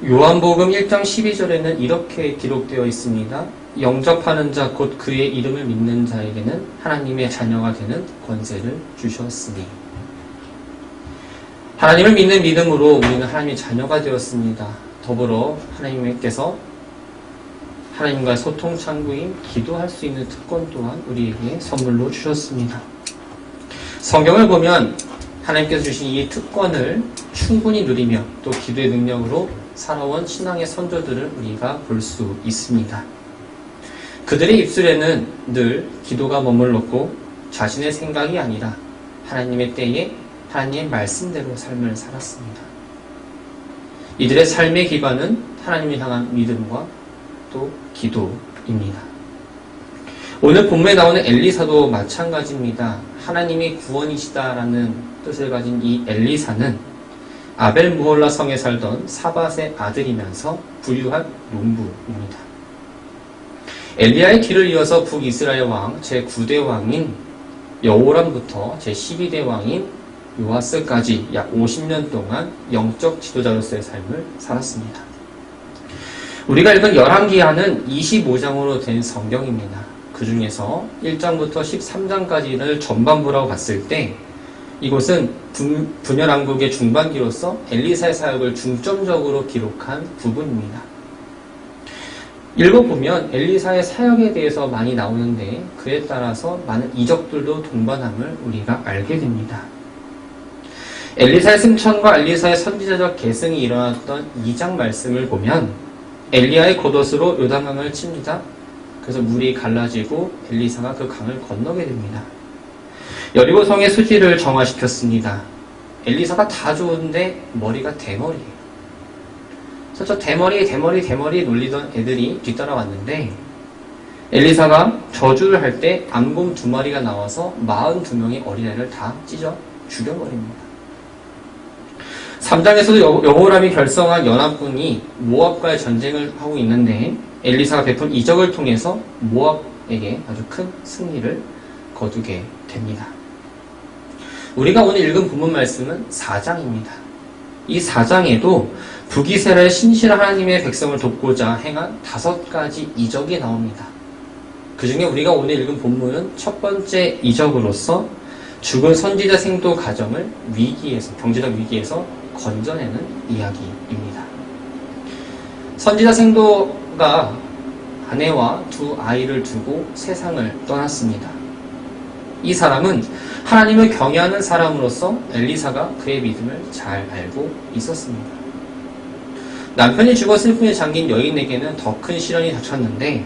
요한복음 1장 12절에는 이렇게 기록되어 있습니다. 영접하는 자 곧 그의 이름을 믿는 자에게는 하나님의 자녀가 되는 권세를 주셨으니. 하나님을 믿는 믿음으로 우리는 하나님의 자녀가 되었습니다. 더불어 하나님께서 하나님과의 소통 창구인 기도할 수 있는 특권 또한 우리에게 선물로 주셨습니다. 성경을 보면 하나님께서 주신 이 특권을 충분히 누리며 또 기도의 능력으로 살아온 신앙의 선조들을 우리가 볼 수 있습니다. 그들의 입술에는 늘 기도가 머물렀고 자신의 생각이 아니라 하나님의 때에 하나님의 말씀대로 삶을 살았습니다. 이들의 삶의 기반은 하나님을 향한 믿음과 또 기도입니다. 오늘 본문에 나오는 엘리사도 마찬가지입니다. 하나님이 구원이시다라는 뜻을 가진 이 엘리사는 아벨 무홀라 성에 살던 사밧의 아들이면서 부유한 농부입니다. 엘리야의 뒤를 이어서 북이스라엘 왕 제9대 왕인 여호람부터 제12대 왕인 요아스까지 약 50년 동안 영적 지도자로서의 삶을 살았습니다. 우리가 읽은 열왕기하는 25장으로 된 성경입니다. 그 중에서 1장부터 13장까지를 전반부라고 봤을 때 이곳은 분열왕국의 중반기로서 엘리사의 사역을 중점적으로 기록한 부분입니다. 읽어보면 엘리사의 사역에 대해서 많이 나오는데 그에 따라서 많은 이적들도 동반함을 우리가 알게 됩니다. 엘리사의 승천과 엘리사의 선지자적 계승이 일어났던 2장 말씀을 보면 엘리야의 겉옷으로 요단강을 칩니다. 그래서 물이 갈라지고 엘리사가 그 강을 건너게 됩니다. 여리고성의 수지를 정화시켰습니다. 엘리사가 다 좋은데 머리가 대머리예요. 그래서 저 대머리 놀리던 애들이 뒤따라왔는데 엘리사가 저주를 할 때 암곰 2마리가 나와서 42명의 어린애를 다 찢어 죽여버립니다. 3장에서도 여호람이 결성한 연합군이 모압과의 전쟁을 하고 있는데 엘리사가 베푼 이적을 통해서 모압에게 아주 큰 승리를 거두게 됩니다. 우리가 오늘 읽은 본문 말씀은 4장입니다. 이 4장에도 북이스라엘 신실한 하나님의 백성을 돕고자 행한 5가지 이적이 나옵니다. 그 중에 우리가 오늘 읽은 본문은 첫 번째 이적으로서 죽은 선지자 생도 가정을 경제적 위기에서 건져내는 이야기입니다. 선지자 생도가 아내와 2 아이를 두고 세상을 떠났습니다. 이 사람은 하나님을 경외하는 사람으로서 엘리사가 그의 믿음을 잘 알고 있었습니다. 남편이 죽어 슬픔에 잠긴 여인에게는 더 큰 시련이 닥쳤는데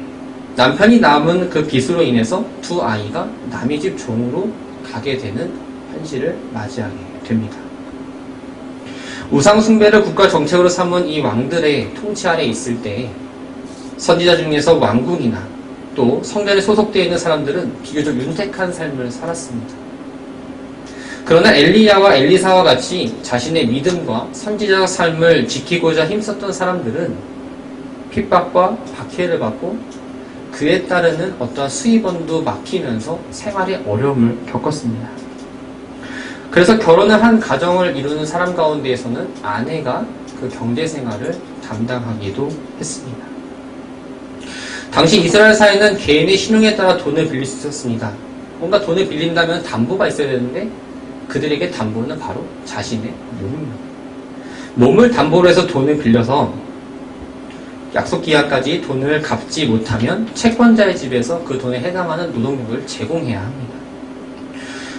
남편이 남은 그 빚으로 인해서 2 아이가 남의 집 종으로 가게 되는 현실을 맞이하게 됩니다. 우상 숭배를 국가 정책으로 삼은 이 왕들의 통치 아래 있을 때 선지자 중에서 왕궁이나 또 성전에 소속되어 있는 사람들은 비교적 윤택한 삶을 살았습니다. 그러나 엘리야와 엘리사와 같이 자신의 믿음과 선지자적 삶을 지키고자 힘썼던 사람들은 핍박과 박해를 받고 그에 따르는 어떠한 수입원도 막히면서 생활의 어려움을 겪었습니다. 그래서 결혼을 한 가정을 이루는 사람 가운데에서는 아내가 그 경제생활을 담당하기도 했습니다. 당시 이스라엘 사회는 개인의 신용에 따라 돈을 빌릴 수 있었습니다. 뭔가 돈을 빌린다면 담보가 있어야 되는데 그들에게 담보는 바로 자신의 몸입니다. 몸을 담보로 해서 돈을 빌려서 약속기한까지 돈을 갚지 못하면 채권자의 집에서 그 돈에 해당하는 노동력을 제공해야 합니다.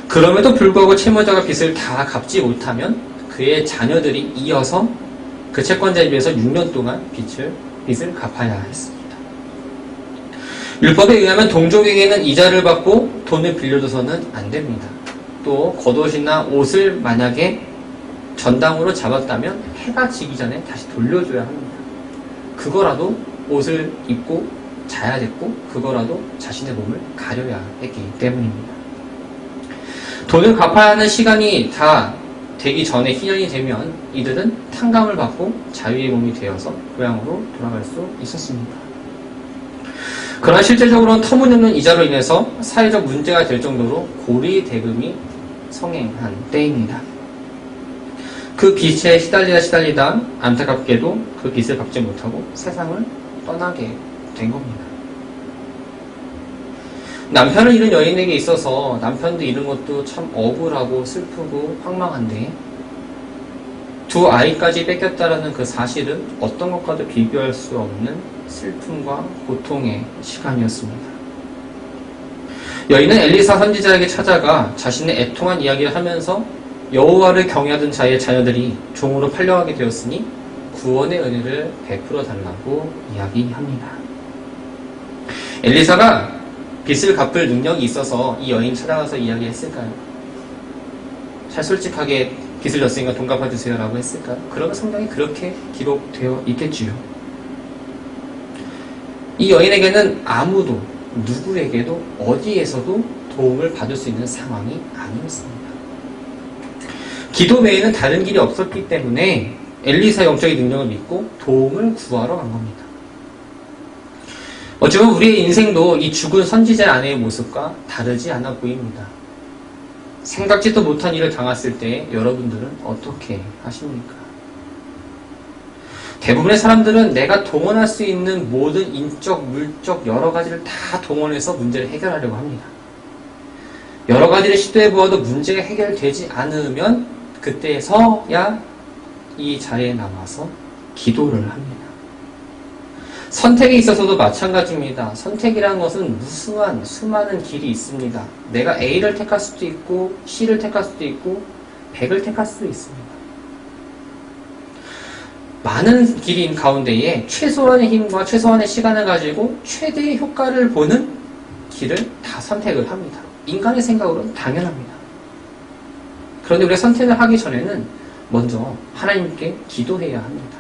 그럼에도 불구하고 채무자가 빚을 다 갚지 못하면 그의 자녀들이 이어서 그 채권자의 집에서 6년 동안 빚을 갚아야 했습니다. 율법에 의하면 동족에게는 이자를 받고 돈을 빌려줘서는 안 됩니다. 또 겉옷이나 옷을 만약에 전당으로 잡았다면 해가 지기 전에 다시 돌려줘야 합니다. 그거라도 옷을 입고 자야 됐고 그거라도 자신의 몸을 가려야 했기 때문입니다. 돈을 갚아야 하는 시간이 다 되기 전에 희년이 되면 이들은 탕감을 받고 자유의 몸이 되어서 고향으로 돌아갈 수 있었습니다. 그러나 실제적으로는 터무니없는 이자로 인해서 사회적 문제가 될 정도로 고리 대금이 성행한 때입니다. 그 빛에 시달리다 안타깝게도 그 빛을 받지 못하고 세상을 떠나게 된 겁니다. 남편을 잃은 여인에게 있어서 남편도 잃은 것도 참 억울하고 슬프고 황망한데 두 아이까지 뺏겼다라는 그 사실은 어떤 것과도 비교할 수 없는 슬픔과 고통의 시간이었습니다. 여인은 엘리사 선지자에게 찾아가 자신의 애통한 이야기를 하면서 여호와를 경외하던 자의 자녀들이 종으로 팔려가게 되었으니 구원의 은혜를 베풀어 달라고 이야기합니다. 엘리사가 빚을 갚을 능력이 있어서 이 여인 찾아가서 이야기했을까요? 잘 솔직하게 빚을 졌으니까 돈 갚아주세요 라고 했을까요? 그러면 성경이 그렇게 기록되어 있겠지요. 이 여인에게는 아무도 누구에게도 어디에서도 도움을 받을 수 있는 상황이 아니었습니다. 기도 외에는 다른 길이 없었기 때문에 엘리사의 영적인 능력을 믿고 도움을 구하러 간 겁니다. 어쩌면 우리의 인생도 이 죽은 선지자 아내의 모습과 다르지 않아 보입니다. 생각지도 못한 일을 당했을 때 여러분들은 어떻게 하십니까? 대부분의 사람들은 내가 동원할 수 있는 모든 인적, 물적 여러 가지를 다 동원해서 문제를 해결하려고 합니다. 여러 가지를 시도해 보아도 문제가 해결되지 않으면 그때서야 이 자리에 나와서 기도를 합니다. 선택에 있어서도 마찬가지입니다. 선택이라는 것은 무수한 수많은 길이 있습니다. 내가 A를 택할 수도 있고 C를 택할 수도 있고 100을 택할 수도 있습니다. 많은 길인 가운데에 최소한의 힘과 최소한의 시간을 가지고 최대의 효과를 보는 길을 다 선택을 합니다. 인간의 생각으로는 당연합니다. 그런데 우리가 선택을 하기 전에는 먼저 하나님께 기도해야 합니다.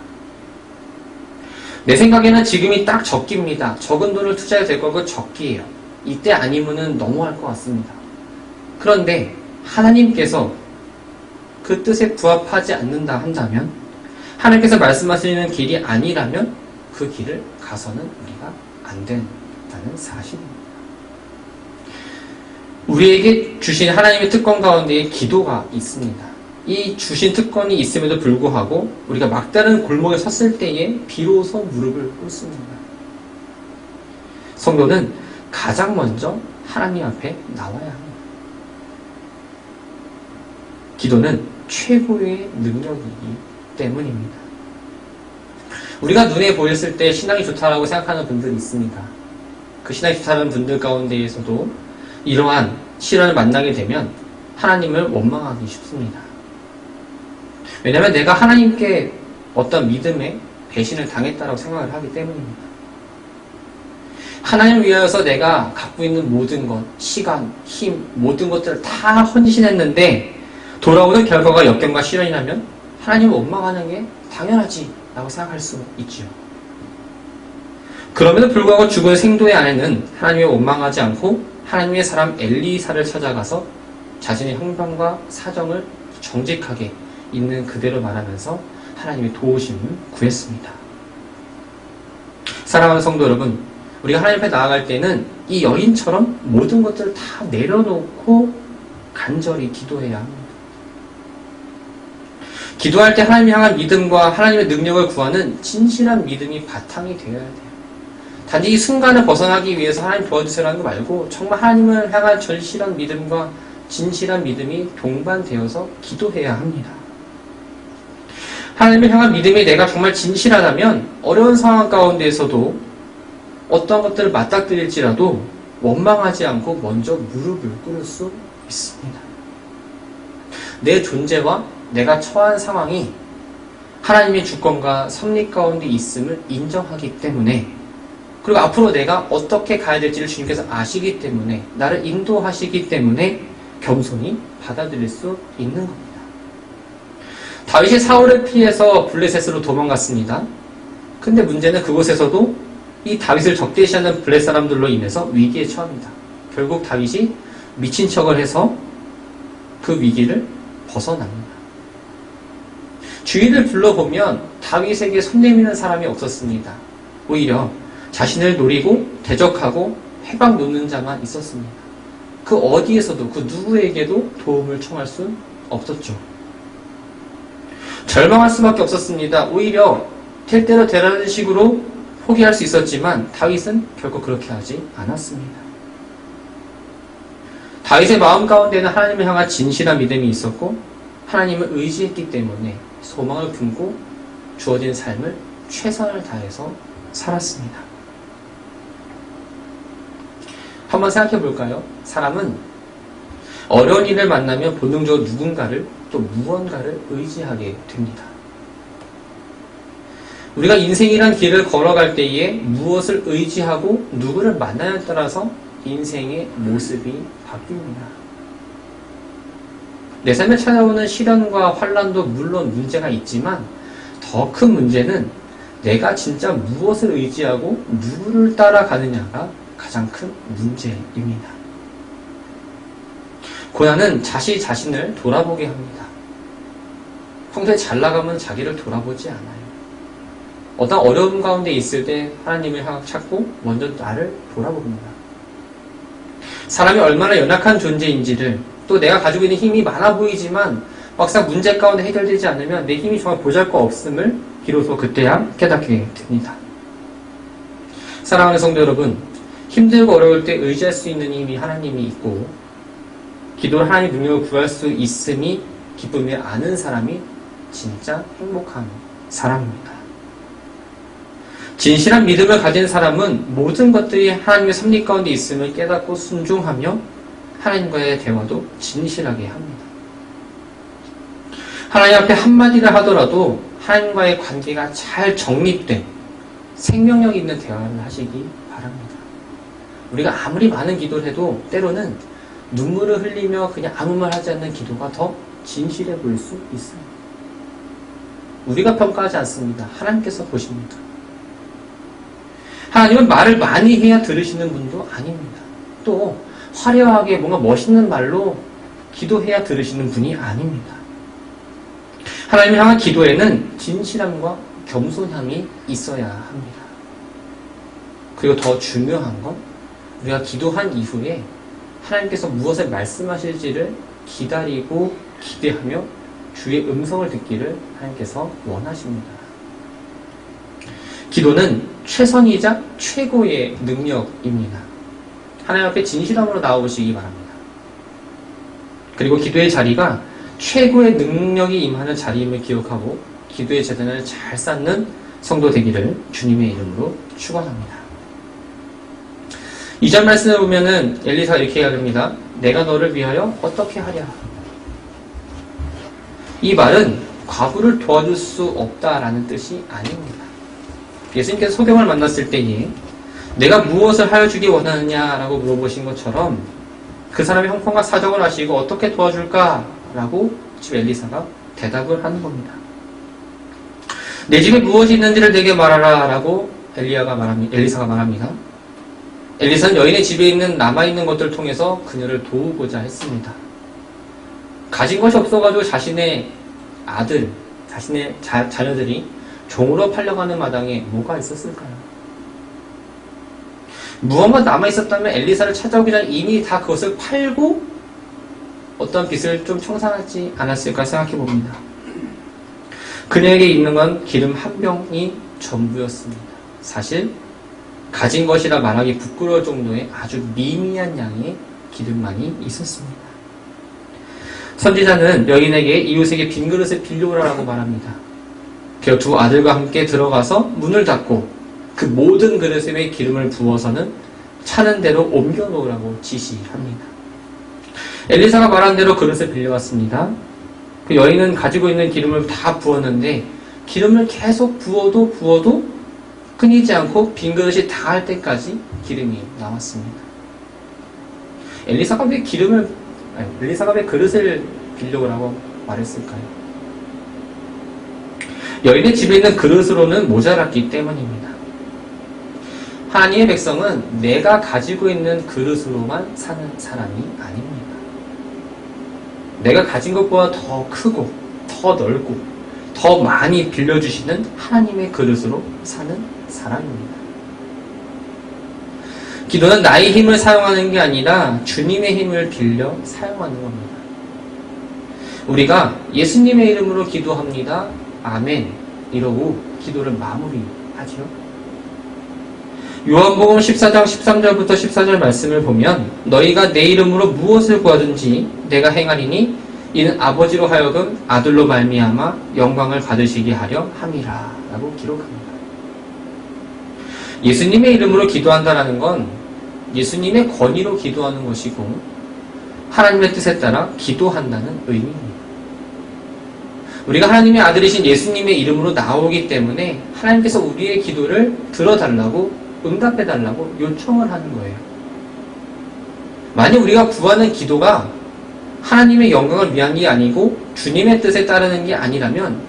내 생각에는 지금이 딱 적기입니다. 적은 돈을 투자해야 될 거고 적기예요. 이때 아니면은 너무할 것 같습니다. 그런데 하나님께서 그 뜻에 부합하지 않는다 한다면, 하나님께서 말씀하시는 길이 아니라면 그 길을 가서는 우리가 안 된다는 사실입니다. 우리에게 주신 하나님의 특권 가운데에 기도가 있습니다. 이 주신 특권이 있음에도 불구하고 우리가 막다른 골목에 섰을 때에 비로소 무릎을 꿇습니다. 성도는 가장 먼저 하나님 앞에 나와야 합니다. 기도는 최고의 능력이기 때문입니다. 우리가 눈에 보였을 때 신앙이 좋다라고 생각하는 분들이 있습니다. 그 신앙이 좋다는 분들 가운데에서도 이러한 시련을 만나게 되면 하나님을 원망하기 쉽습니다. 왜냐하면 내가 하나님께 어떤 믿음의 배신을 당했다라고 생각을 하기 때문입니다. 하나님을 위하여서 내가 갖고 있는 모든 것, 시간, 힘, 모든 것들을 다 헌신했는데 돌아오는 결과가 역경과 시련이라면 하나님을 원망하는 게 당연하지 라고 생각할 수 있죠. 그럼에도 불구하고 죽은 생도의 아내는 하나님을 원망하지 않고 하나님의 사람 엘리사를 찾아가서 자신의 형편과 사정을 정직하게 있는 그대로 말하면서 하나님의 도우심을 구했습니다. 사랑하는 성도 여러분, 우리가 하나님 앞에 나아갈 때는 이 여인처럼 모든 것들을 다 내려놓고 간절히 기도해야 합니다. 기도할 때 하나님을 향한 믿음과 하나님의 능력을 구하는 진실한 믿음이 바탕이 되어야 돼요. 단지 이 순간을 벗어나기 위해서 하나님 도와주세요라는 거 말고 정말 하나님을 향한 절실한 믿음과 진실한 믿음이 동반되어서 기도해야 합니다. 하나님을 향한 믿음이 내가 정말 진실하다면 어려운 상황 가운데에서도 어떤 것들을 맞닥뜨릴지라도 원망하지 않고 먼저 무릎을 꿇을 수 있습니다. 내 존재와 내가 처한 상황이 하나님의 주권과 섭리 가운데 있음을 인정하기 때문에, 그리고 앞으로 내가 어떻게 가야 될지를 주님께서 아시기 때문에, 나를 인도하시기 때문에 겸손히 받아들일 수 있는 겁니다. 다윗이 사울을 피해서 블레셋으로 도망갔습니다. 근데 문제는 그곳에서도 이 다윗을 적대시하는 블레셋 사람들로 인해서 위기에 처합니다. 결국 다윗이 미친 척을 해서 그 위기를 벗어납니다. 주위를 둘러보면 다윗에게 손 내미는 사람이 없었습니다. 오히려 자신을 노리고 대적하고 회방 놓는 자만 있었습니다. 그 어디에서도 그 누구에게도 도움을 청할 수 없었죠. 절망할 수밖에 없었습니다. 오히려 될 대로 되라는 식으로 포기할 수 있었지만 다윗은 결코 그렇게 하지 않았습니다. 다윗의 마음 가운데는 하나님을 향한 진실한 믿음이 있었고 하나님을 의지했기 때문에 소망을 품고 주어진 삶을 최선을 다해서 살았습니다. 한번 생각해 볼까요? 사람은 어려운 일을 만나면 본능적으로 누군가를 또 무언가를 의지하게 됩니다. 우리가 인생이란 길을 걸어갈 때에 무엇을 의지하고 누구를 만나냐에 따라서 인생의 모습이 바뀝니다. 내 삶에 찾아오는 시련과 환난도 물론 문제가 있지만 더 큰 문제는 내가 진짜 무엇을 의지하고 누구를 따라가느냐가 가장 큰 문제입니다. 고난은 자신을 돌아보게 합니다. 평소에 잘 나가면 자기를 돌아보지 않아요. 어떤 어려움 가운데 있을 때 하나님을 찾고 먼저 나를 돌아봅니다. 사람이 얼마나 연약한 존재인지를 또 내가 가지고 있는 힘이 많아 보이지만 막상 문제 가운데 해결되지 않으면 내 힘이 정말 보잘것없음을 비로소 그때야 깨닫게 됩니다. 사랑하는 성도 여러분, 힘들고 어려울 때 의지할 수 있는 힘이 하나님이 있고 기도로 하나님의 능력을 구할 수 있음이 기쁨을 아는 사람이 진짜 행복한 사람입니다. 진실한 믿음을 가진 사람은 모든 것들이 하나님의 섭리 가운데 있음을 깨닫고 순종하며 하나님과의 대화도 진실하게 합니다. 하나님 앞에 한마디를 하더라도 하나님과의 관계가 잘 정립된 생명력 있는 대화를 하시기 바랍니다. 우리가 아무리 많은 기도를 해도 때로는 눈물을 흘리며 그냥 아무 말 하지 않는 기도가 더 진실해 보일 수 있어요. 우리가 평가하지 않습니다. 하나님께서 보십니다. 하나님은 말을 많이 해야 들으시는 분도 아닙니다. 또 화려하게 뭔가 멋있는 말로 기도해야 들으시는 분이 아닙니다. 하나님을 향한 기도에는 진실함과 겸손함이 있어야 합니다. 그리고 더 중요한 건 우리가 기도한 이후에 하나님께서 무엇을 말씀하실지를 기다리고 기대하며 주의 음성을 듣기를 하나님께서 원하십니다. 기도는 최선이자 최고의 능력입니다. 하나님 앞에 진실함으로 나오시기 바랍니다. 그리고 기도의 자리가 최고의 능력이 임하는 자리임을 기억하고 기도의 재단을 잘 쌓는 성도 되기를 주님의 이름으로 축원합니다. 2절 말씀을 보면은 엘리사가 이렇게 이야기합니다. 내가 너를 위하여 어떻게 하랴. 이 말은 과부를 도와줄 수 없다라는 뜻이 아닙니다. 예수님께서 소경을 만났을 때에 내가 무엇을 하여 주기 원하느냐라고 물어보신 것처럼 그 사람의 형편과 사정을 아시고 어떻게 도와줄까라고 지금 엘리사가 대답을 하는 겁니다. 내 집에 무엇이 있는지를 내게 말하라 라고 엘리사가 말합니다. 엘리사는 여인의 집에 있는 남아있는 것들을 통해서 그녀를 도우고자 했습니다. 가진 것이 없어가지고 자신의 아들, 자신의 자녀들이 종으로 팔려가는 마당에 뭐가 있었을까요? 무언가 남아있었다면 엘리사를 찾아오기 전에 이미 다 그것을 팔고 어떤 빚을 좀 청산하지 않았을까 생각해 봅니다. 그녀에게 있는 건 기름 한 병이 전부였습니다. 사실 가진 것이라 말하기 부끄러울 정도의 아주 미미한 양의 기름만이 있었습니다. 선지자는 여인에게 이웃에게 빈 그릇을 빌려오라고 말합니다. 그리고 두 아들과 함께 들어가서 문을 닫고 그 모든 그릇에 기름을 부어서는 차는 대로 옮겨 놓으라고 지시합니다. 엘리사가 말한 대로 그릇을 빌려왔습니다. 그 여인은 가지고 있는 기름을 다 부었는데 기름을 계속 부어도 끊이지 않고 빈 그릇이 닿을 때까지 기름이 나왔습니다. 엘리사가 왜 그릇을 빌려오라고 말했을까요? 여인의 집에 있는 그릇으로는 모자랐기 때문입니다. 하나님의 백성은 내가 가지고 있는 그릇으로만 사는 사람이 아닙니다. 내가 가진 것보다 더 크고 더 넓고 더 많이 빌려주시는 하나님의 그릇으로 사는 사람입니다. 기도는 나의 힘을 사용하는 게 아니라 주님의 힘을 빌려 사용하는 겁니다. 우리가 예수님의 이름으로 기도합니다. 아멘 이러고 기도를 마무리하죠. 요한복음 14장 13절부터 14절 말씀을 보면 너희가 내 이름으로 무엇을 구하든지 내가 행하리니 이는 아버지로 하여금 아들로 말미암아 영광을 받으시게 하려 함이라 라고 기록합니다. 예수님의 이름으로 기도한다는 건 예수님의 권위로 기도하는 것이고 하나님의 뜻에 따라 기도한다는 의미입니다. 우리가 하나님의 아들이신 예수님의 이름으로 나오기 때문에 하나님께서 우리의 기도를 들어달라고 응답해달라고 요청을 하는 거예요. 만약 우리가 구하는 기도가 하나님의 영광을 위한 게 아니고 주님의 뜻에 따르는 게 아니라면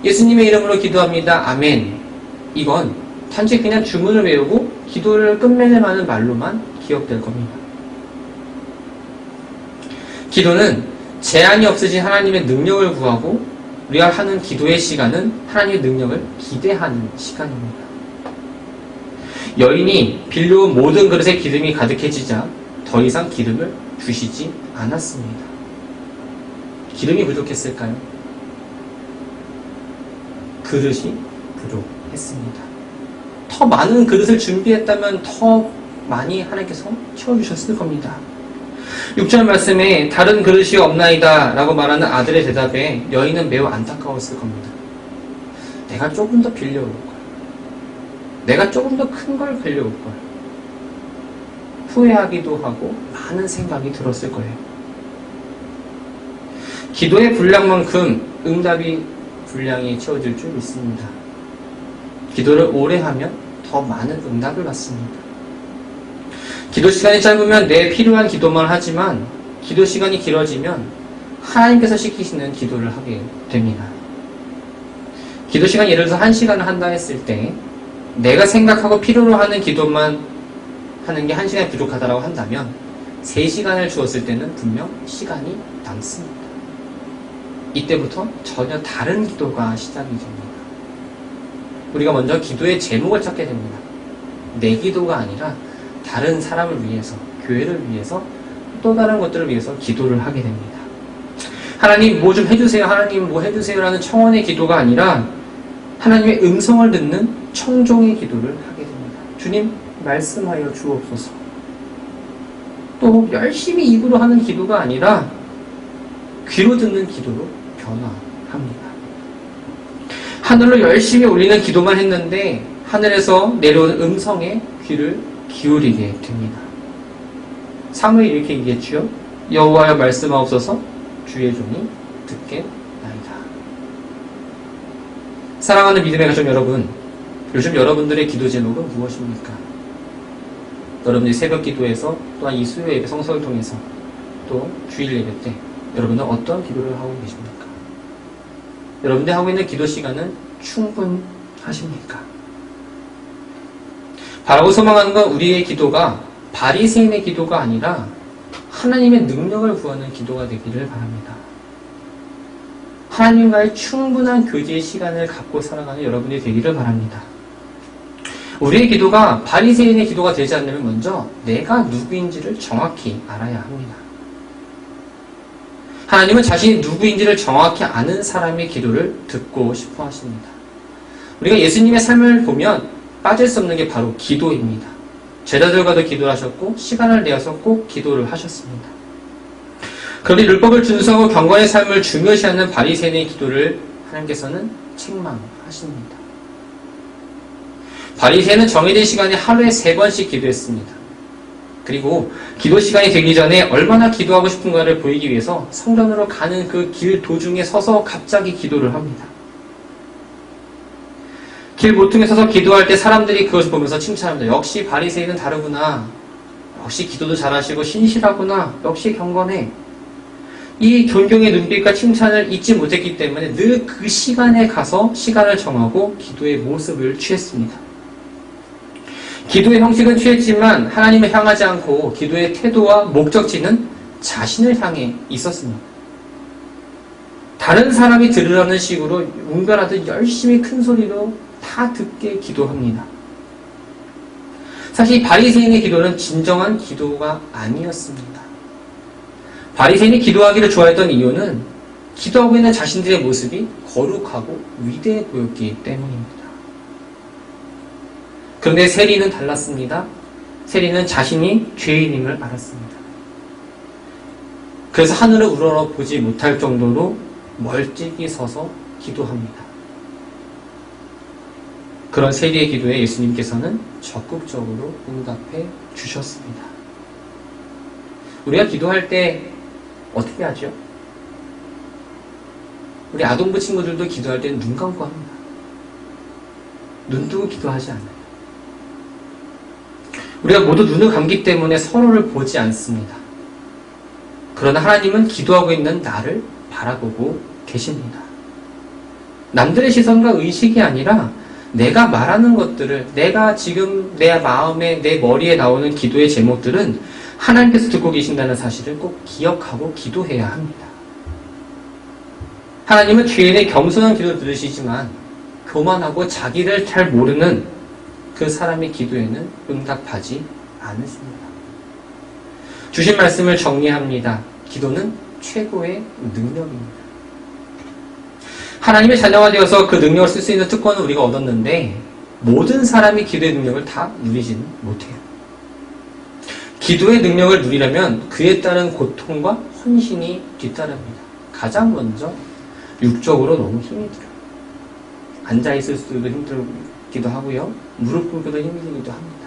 예수님의 이름으로 기도합니다. 아멘. 이건 단지 그냥 주문을 외우고 기도를 끝맺는 말로만 기억될 겁니다. 기도는 제한이 없으신 하나님의 능력을 구하고 우리가 하는 기도의 시간은 하나님의 능력을 기대하는 시간입니다. 여인이 빌려온 모든 그릇에 기름이 가득해지자 더 이상 기름을 주시지 않았습니다. 기름이 부족했을까요? 그릇이 부족했습니다. 더 많은 그릇을 준비했다면 더 많이 하나님께서 채워주셨을 겁니다. 6절 말씀에 다른 그릇이 없나이다 라고 말하는 아들의 대답에 여인은 매우 안타까웠을 겁니다. 내가 조금 더 빌려올 걸. 내가 조금 더 큰 걸 빌려올 걸. 후회하기도 하고 많은 생각이 들었을 거예요. 기도의 분량만큼 응답이 분량이 채워질 줄 믿습니다. 기도를 오래 하면 더 많은 응답을 받습니다. 기도 시간이 짧으면 내 필요한 기도만 하지만 기도 시간이 길어지면 하나님께서 시키시는 기도를 하게 됩니다. 기도 시간 예를 들어서 1시간을 한다 했을 때 내가 생각하고 필요로 하는 기도만 하는 게 1시간이 부족하다고 한다면 3시간을 주었을 때는 분명 시간이 남습니다. 이때부터 전혀 다른 기도가 시작이 됩니다. 우리가 먼저 기도의 제목을 찾게 됩니다. 내 기도가 아니라 다른 사람을 위해서, 교회를 위해서, 또 다른 것들을 위해서 기도를 하게 됩니다. 하나님 뭐 좀 해주세요, 하나님 뭐 해주세요 라는 청원의 기도가 아니라 하나님의 음성을 듣는 청종의 기도를 하게 됩니다. 주님 말씀하여 주옵소서. 또 열심히 입으로 하는 기도가 아니라 귀로 듣는 기도로 변화합니다. 하늘로 열심히 올리는 기도만 했는데 하늘에서 내려오는 음성에 귀를 기울이게 됩니다. 사무엘이 이렇게 얘기했죠. 여호와여 말씀하옵소서 주의 종이 듣겠나이다. 사랑하는 믿음의 가족 여러분, 요즘 여러분들의 기도 제목은 무엇입니까? 여러분들이 새벽 기도에서 또한 이 수요 예배 성서를 통해서 또 주일 예배 때 여러분은 어떤 기도를 하고 계십니까? 여러분들이 하고 있는 기도 시간은 충분하십니까? 바라고 소망하는 건 우리의 기도가 바리새인의 기도가 아니라 하나님의 능력을 구하는 기도가 되기를 바랍니다. 하나님과의 충분한 교제의 시간을 갖고 살아가는 여러분이 되기를 바랍니다. 우리의 기도가 바리새인의 기도가 되지 않으면 먼저 내가 누구인지를 정확히 알아야 합니다. 하나님은 자신이 누구인지를 정확히 아는 사람의 기도를 듣고 싶어 하십니다. 우리가 예수님의 삶을 보면 빠질 수 없는 게 바로 기도입니다. 제자들과도 기도를 하셨고 시간을 내어서 꼭 기도를 하셨습니다. 그런데 율법을 준수하고 경건의 삶을 중요시하는 바리새인의 기도를 하나님께서는 책망하십니다. 바리새인은 정해진 시간에 하루에 3번씩 기도했습니다. 그리고 기도 시간이 되기 전에 얼마나 기도하고 싶은가를 보이기 위해서 성전으로 가는 그 길 도중에 서서 갑자기 기도를 합니다. 길 모퉁이에 서서 기도할 때 사람들이 그것을 보면서 칭찬합니다. 역시 바리새인은 다르구나. 역시 기도도 잘하시고 신실하구나. 역시 경건해. 이 존경의 눈빛과 칭찬을 잊지 못했기 때문에 늘 그 시간에 가서 시간을 정하고 기도의 모습을 취했습니다. 기도의 형식은 취했지만 하나님을 향하지 않고 기도의 태도와 목적지는 자신을 향해 있었습니다. 다른 사람이 들으라는 식으로 운변하듯 열심히 큰 소리로 다 듣게 기도합니다. 사실 바리새인의 기도는 진정한 기도가 아니었습니다. 바리새인이 기도하기를 좋아했던 이유는 기도하고 있는 자신들의 모습이 거룩하고 위대해 보였기 때문입니다. 그런데 세리는 달랐습니다. 세리는 자신이 죄인임을 알았습니다. 그래서 하늘을 우러러 보지 못할 정도로 멀찍이 서서 기도합니다. 그런 세리의 기도에 예수님께서는 적극적으로 응답해 주셨습니다. 우리가 기도할 때 어떻게 하죠? 우리 아동부 친구들도 기도할 때는 눈 감고 합니다. 눈 뜨고 기도하지 않아요. 우리가 모두 눈을 감기 때문에 서로를 보지 않습니다. 그러나 하나님은 기도하고 있는 나를 바라보고 계십니다. 남들의 시선과 의식이 아니라 내가 말하는 것들을, 내가 지금 내 마음에, 내 머리에 나오는 기도의 제목들은 하나님께서 듣고 계신다는 사실을 꼭 기억하고 기도해야 합니다. 하나님은 죄인의 겸손한 기도를 들으시지만 교만하고 자기를 잘 모르는 그 사람의 기도에는 응답하지 않으십니다. 주신 말씀을 정리합니다. 기도는 최고의 능력입니다. 하나님의 자녀가 되어서 그 능력을 쓸 수 있는 특권을 우리가 얻었는데 모든 사람이 기도의 능력을 다 누리지는 못해요. 기도의 능력을 누리려면 그에 따른 고통과 헌신이 뒤따릅니다. 가장 먼저 육적으로 너무 힘이 들어요. 앉아있을 수도 힘들기도 하고요. 무릎 꿇기도 힘들기도 합니다.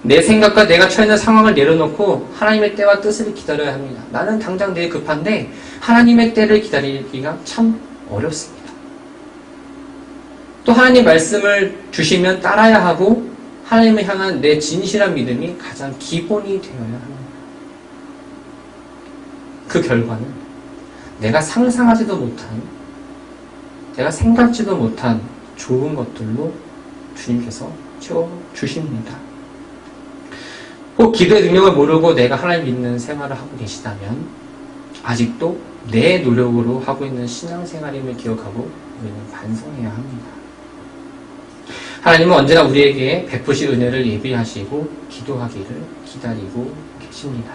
내 생각과 내가 처해 있는 상황을 내려놓고 하나님의 때와 뜻을 기다려야 합니다. 나는 당장 내일 급한데 하나님의 때를 기다리기가 참 어렵습니다. 또 하나님 말씀을 주시면 따라야 하고 하나님을 향한 내 진실한 믿음이 가장 기본이 되어야 합니다. 그 결과는 내가 상상하지도 못한, 내가 생각지도 못한 좋은 것들로 주님께서 채워주십니다. 꼭 기도의 능력을 모르고 내가 하나님 믿는 생활을 하고 계시다면 아직도 내 노력으로 하고 있는 신앙생활임을 기억하고 우리는 반성해야 합니다. 하나님은 언제나 우리에게 베푸실 은혜를 예비하시고 기도하기를 기다리고 계십니다.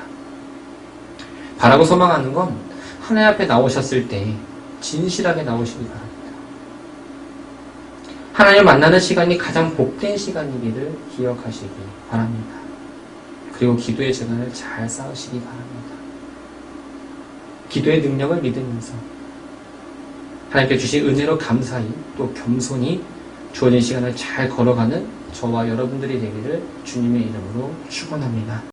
바라고 소망하는 건 하나님 앞에 나오셨을 때 진실하게 나오시기 바랍니다. 하나님을 만나는 시간이 가장 복된 시간이기를 기억하시기 바랍니다. 그리고 기도의 재단을 잘 쌓으시기 바랍니다. 기도의 능력을 믿으면서 하나님께 주신 은혜로 감사히 또 겸손히 주어진 시간을 잘 걸어가는 저와 여러분들이 되기를 주님의 이름으로 축원합니다.